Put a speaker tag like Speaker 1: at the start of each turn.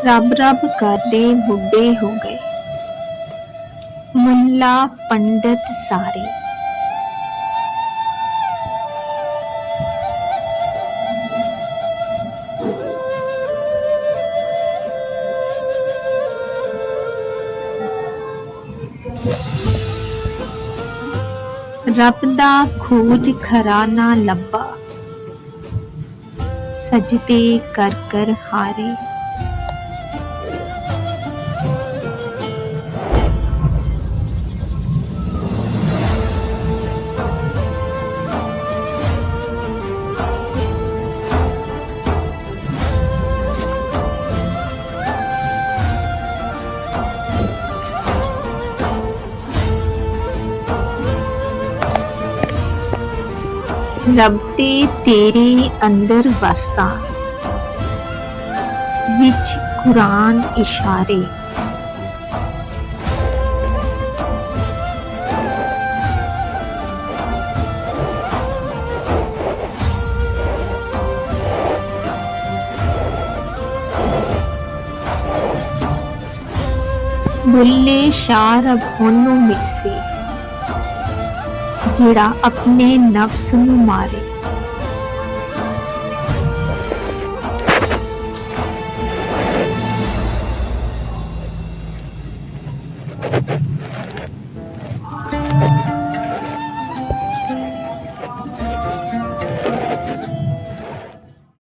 Speaker 1: रब रब करदे बुढ़े हो गए, मुल्ला पंडित सारे। रब दा खोज खरा ना लब्बा, सजदे कर कर हारे। रब ते तेरे अंदर वसदा, विच कुरान इशारे। बुल्ले शाह रब ओनू मिलसी, जिहड़ा अपने नफ्स नू मारे।